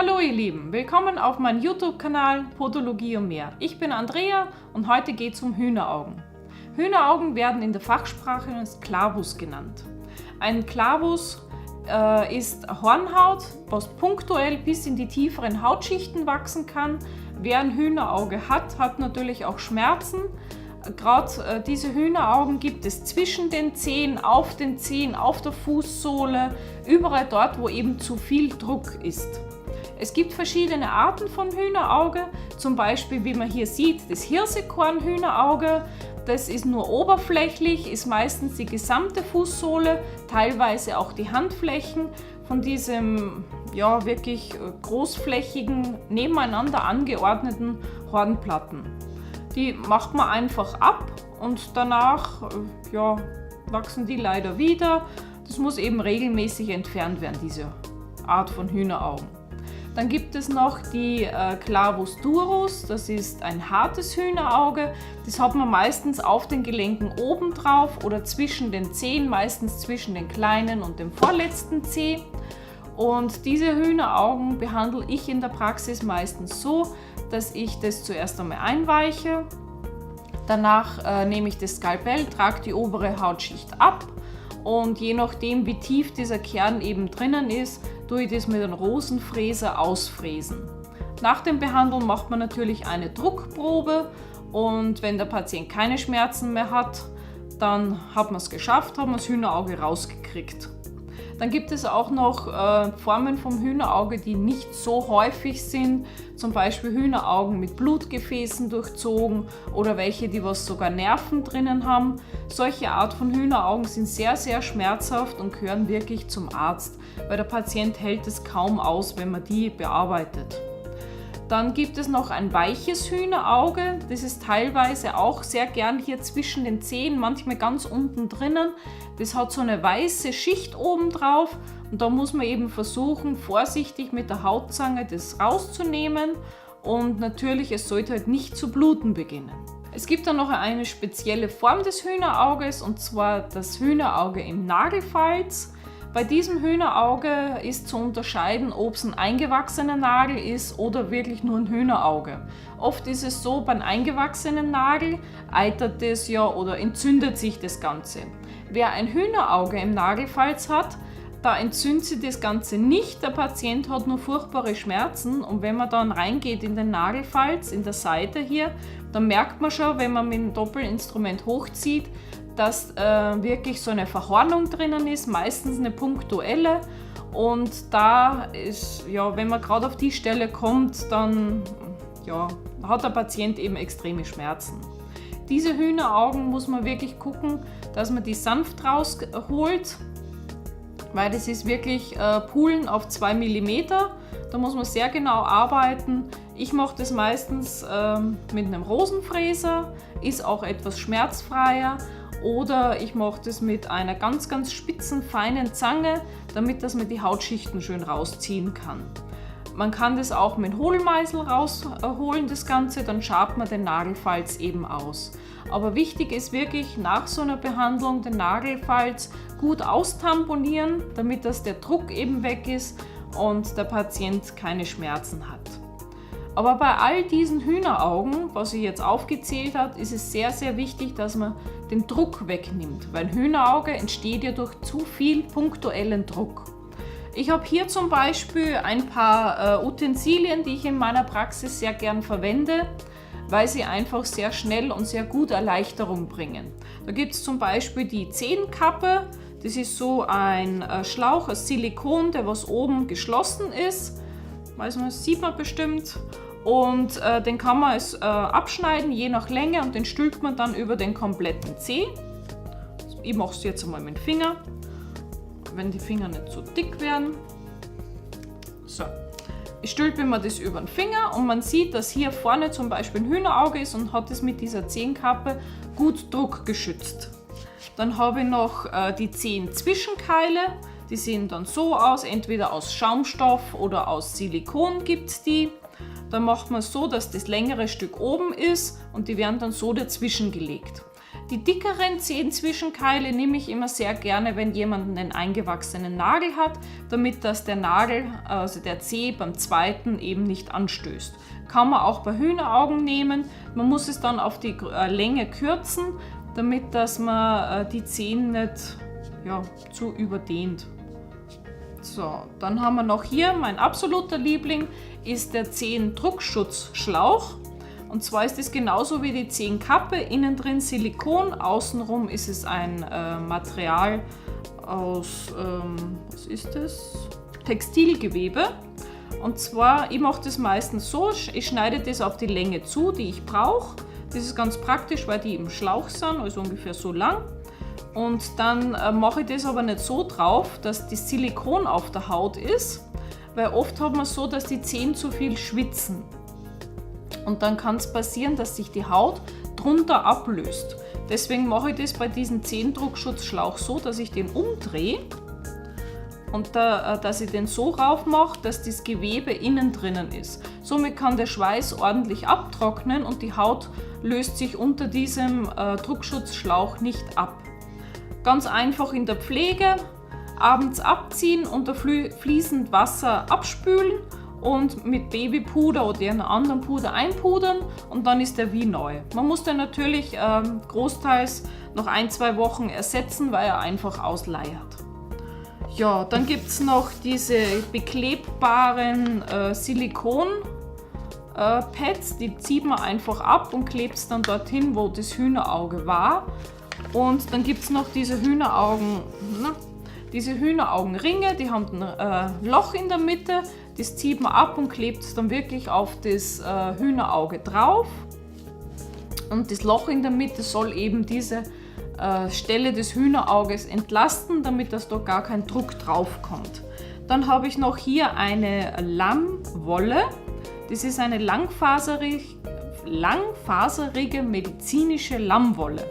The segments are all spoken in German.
Hallo ihr Lieben, willkommen auf meinem YouTube-Kanal Podologie und mehr. Ich bin Andrea und heute geht es um Hühneraugen. Hühneraugen werden in der Fachsprache Clavus genannt. Ein Clavus ist Hornhaut, was punktuell bis in die tieferen Hautschichten wachsen kann. Wer ein Hühnerauge hat, hat natürlich auch Schmerzen. Gerade diese Hühneraugen gibt es zwischen den Zehen, auf der Fußsohle, überall dort, wo eben zu viel Druck ist. Es gibt verschiedene Arten von Hühnerauge, zum Beispiel, wie man hier sieht, das Hirsekorn-Hühnerauge. Das ist nur oberflächlich, ist meistens die gesamte Fußsohle, teilweise auch die Handflächen von diesem wirklich großflächigen, nebeneinander angeordneten Hornplatten. Die macht man einfach ab und danach wachsen die leider wieder. Das muss eben regelmäßig entfernt werden, diese Art von Hühneraugen. Dann gibt es noch die Clavus durus, das ist ein hartes Hühnerauge. Das hat man meistens auf den Gelenken oben drauf oder zwischen den Zehen, meistens zwischen den kleinen und dem vorletzten Zeh. Und diese Hühneraugen behandle ich in der Praxis meistens so, dass ich das zuerst einmal einweiche. Danach nehme ich das Skalpell, trage die obere Hautschicht ab und je nachdem, wie tief dieser Kern eben drinnen ist, tue ich das mit einem Rosenfräser ausfräsen. Nach dem Behandeln macht man natürlich eine Druckprobe und wenn der Patient keine Schmerzen mehr hat, dann hat man es geschafft, hat man das Hühnerauge rausgekriegt. Dann gibt es auch noch Formen vom Hühnerauge, die nicht so häufig sind, zum Beispiel Hühneraugen mit Blutgefäßen durchzogen oder welche, die sogar Nerven drinnen haben. Solche Art von Hühneraugen sind sehr, sehr schmerzhaft und gehören wirklich zum Arzt, weil der Patient hält es kaum aus, wenn man die bearbeitet. Dann gibt es noch ein weiches Hühnerauge, das ist teilweise auch sehr gern hier zwischen den Zehen, manchmal ganz unten drinnen. Das hat so eine weiße Schicht oben drauf und da muss man eben versuchen, vorsichtig mit der Hautzange das rauszunehmen und natürlich, es sollte halt nicht zu bluten beginnen. Es gibt dann noch eine spezielle Form des Hühnerauges und zwar das Hühnerauge im Nagelfalz. Bei diesem Hühnerauge ist zu unterscheiden, ob es ein eingewachsener Nagel ist oder wirklich nur ein Hühnerauge. Oft ist es so, beim eingewachsenen Nagel eitert es oder entzündet sich das Ganze. Wer ein Hühnerauge im Nagelfalz hat, da entzündet sich das Ganze nicht, der Patient hat nur furchtbare Schmerzen und wenn man dann reingeht in den Nagelfalz, in der Seite hier, dann merkt man schon, wenn man mit dem Doppelinstrument hochzieht, dass wirklich so eine Verhornung drinnen ist, meistens eine punktuelle und da ist, wenn man gerade auf die Stelle kommt, dann hat der Patient eben extreme Schmerzen. Diese Hühneraugen muss man wirklich gucken, dass man die sanft rausholt, weil das ist wirklich Pulen auf 2 mm, da muss man sehr genau arbeiten. Ich mache das meistens mit einem Rosenfräser, ist auch etwas schmerzfreier. Oder ich mache das mit einer ganz, ganz spitzen, feinen Zange, damit dass man die Hautschichten schön rausziehen kann. Man kann das auch mit Hohlmeißel rausholen, das Ganze, dann schabt man den Nagelfalz eben aus. Aber wichtig ist wirklich nach so einer Behandlung den Nagelfalz gut austamponieren, damit dass der Druck eben weg ist und der Patient keine Schmerzen hat. Aber bei all diesen Hühneraugen, was ich jetzt aufgezählt habe, ist es sehr, sehr wichtig, dass man den Druck wegnimmt, weil Hühnerauge entsteht ja durch zu viel punktuellen Druck. Ich habe hier zum Beispiel ein paar Utensilien, die ich in meiner Praxis sehr gern verwende, weil sie einfach sehr schnell und sehr gut Erleichterung bringen. Da gibt es zum Beispiel die Zehenkappe, das ist so ein Schlauch aus Silikon, der oben geschlossen ist, das sieht man bestimmt. Und den kann man abschneiden, je nach Länge, und den stülpt man dann über den kompletten Zeh. Ich mache es jetzt einmal mit dem Finger, wenn die Finger nicht so dick werden. So, ich stülpe mir das über den Finger und man sieht, dass hier vorne zum Beispiel ein Hühnerauge ist und hat es mit dieser Zehenkappe gut druckgeschützt. Dann habe ich noch die Zehenzwischenkeile. Die sehen dann so aus, entweder aus Schaumstoff oder aus Silikon gibt es die. Dann macht man es so, dass das längere Stück oben ist und die werden dann so dazwischen gelegt. Die dickeren Zehenzwischenkeile nehme ich immer sehr gerne, wenn jemand einen eingewachsenen Nagel hat, damit dass der Nagel, also der Zeh beim zweiten eben nicht anstößt. Kann man auch bei Hühneraugen nehmen. Man muss es dann auf die Länge kürzen, damit dass man die Zehen nicht zu überdehnt. So, dann haben wir noch hier, mein absoluter Liebling ist der Zehendruckschutzschlauch. Und zwar ist es genauso wie die Zehenkappe, innen drin Silikon, außenrum ist es ein Material aus, was ist das? Textilgewebe. Und zwar, ich mache das meistens so, ich schneide das auf die Länge zu, die ich brauche. Das ist ganz praktisch, weil die im Schlauch sind, also ungefähr so lang. Und dann mache ich das aber nicht so drauf, dass das Silikon auf der Haut ist, weil oft hat man so, dass die Zehen zu viel schwitzen. Und dann kann es passieren, dass sich die Haut drunter ablöst. Deswegen mache ich das bei diesem Zehendruckschutzschlauch so, dass ich den umdrehe und dass ich den so rauf mache, dass das Gewebe innen drinnen ist. Somit kann der Schweiß ordentlich abtrocknen und die Haut löst sich unter diesem Druckschutzschlauch nicht ab. Ganz einfach in der Pflege, abends abziehen, unter fließend Wasser abspülen und mit Babypuder oder einem anderen Puder einpudern und dann ist er wie neu. Man muss den natürlich großteils noch 1-2 Wochen ersetzen, weil er einfach ausleiert. Ja, dann gibt es noch diese beklebbaren Silikon-Pads, die zieht man einfach ab und klebt es dann dorthin, wo das Hühnerauge war. Und dann gibt es noch diese Hühneraugenringe, die haben ein Loch in der Mitte, das zieht man ab und klebt es dann wirklich auf das Hühnerauge drauf. Und das Loch in der Mitte soll eben diese Stelle des Hühnerauges entlasten, damit dass da gar kein Druck drauf kommt. Dann habe ich noch hier eine Lammwolle. Das ist eine langfaserige medizinische Lammwolle.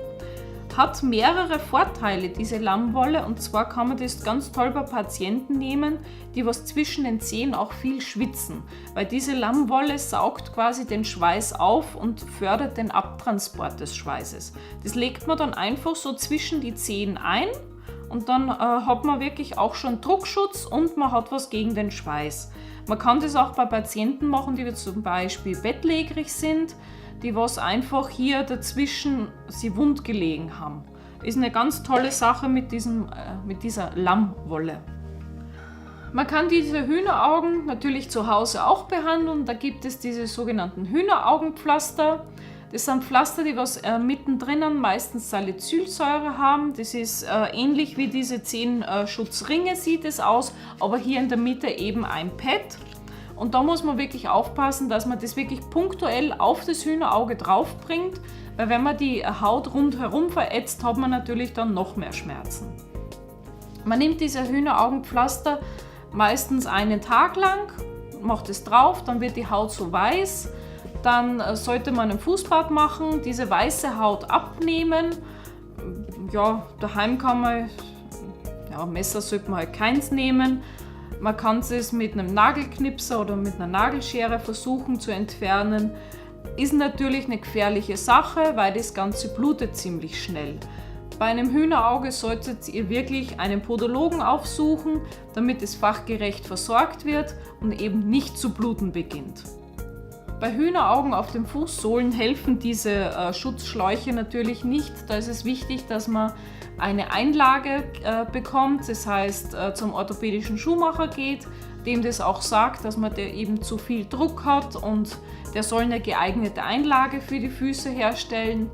Hat mehrere Vorteile, diese Lammwolle, und zwar kann man das ganz toll bei Patienten nehmen, die was zwischen den Zehen auch viel schwitzen, weil diese Lammwolle saugt quasi den Schweiß auf und fördert den Abtransport des Schweißes. Das legt man dann einfach so zwischen die Zehen ein und dann hat man wirklich auch schon Druckschutz und man hat was gegen den Schweiß. Man kann das auch bei Patienten machen, die zum Beispiel bettlägerig sind, die was einfach hier dazwischen sie wund gelegen haben. Ist eine ganz tolle Sache mit dieser Lammwolle. Man kann diese Hühneraugen natürlich zu Hause auch behandeln. Da gibt es diese sogenannten Hühneraugenpflaster. Das sind Pflaster, die was mittendrin meistens Salicylsäure haben. Das ist ähnlich wie diese Zehenschutzringe sieht es aus, aber hier in der Mitte eben ein Pad. Und da muss man wirklich aufpassen, dass man das wirklich punktuell auf das Hühnerauge drauf bringt, weil wenn man die Haut rundherum verätzt, hat man natürlich dann noch mehr Schmerzen. Man nimmt diese Hühneraugenpflaster meistens einen Tag lang, macht es drauf, dann wird die Haut so weiß. Dann sollte man ein Fußbad machen, diese weiße Haut abnehmen. Ja, daheim kann man, Messer sollte man halt keins nehmen. Man kann es mit einem Nagelknipser oder mit einer Nagelschere versuchen zu entfernen. Ist natürlich eine gefährliche Sache, weil das Ganze blutet ziemlich schnell. Bei einem Hühnerauge solltet ihr wirklich einen Podologen aufsuchen, damit es fachgerecht versorgt wird und eben nicht zu bluten beginnt. Bei Hühneraugen auf den Fußsohlen helfen diese Schutzschläuche natürlich nicht. Da ist es wichtig, dass man eine Einlage bekommt, das heißt zum orthopädischen Schuhmacher geht, dem das auch sagt, dass man der eben zu viel Druck hat und der soll eine geeignete Einlage für die Füße herstellen.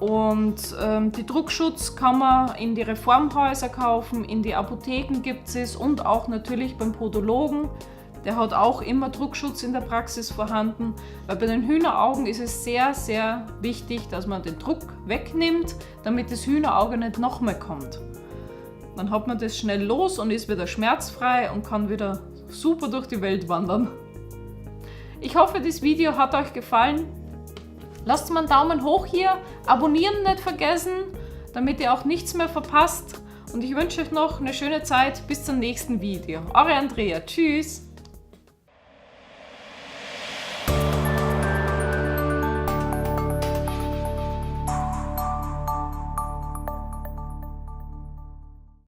Und die Druckschutz kann man in die Reformhäuser kaufen, in die Apotheken gibt es und auch natürlich beim Podologen. Der hat auch immer Druckschutz in der Praxis vorhanden, weil bei den Hühneraugen ist es sehr, sehr wichtig, dass man den Druck wegnimmt, damit das Hühnerauge nicht noch mehr kommt. Dann hat man das schnell los und ist wieder schmerzfrei und kann wieder super durch die Welt wandern. Ich hoffe, das Video hat euch gefallen. Lasst mal einen Daumen hoch hier, abonnieren nicht vergessen, damit ihr auch nichts mehr verpasst. Und ich wünsche euch noch eine schöne Zeit bis zum nächsten Video. Eure Andrea, tschüss!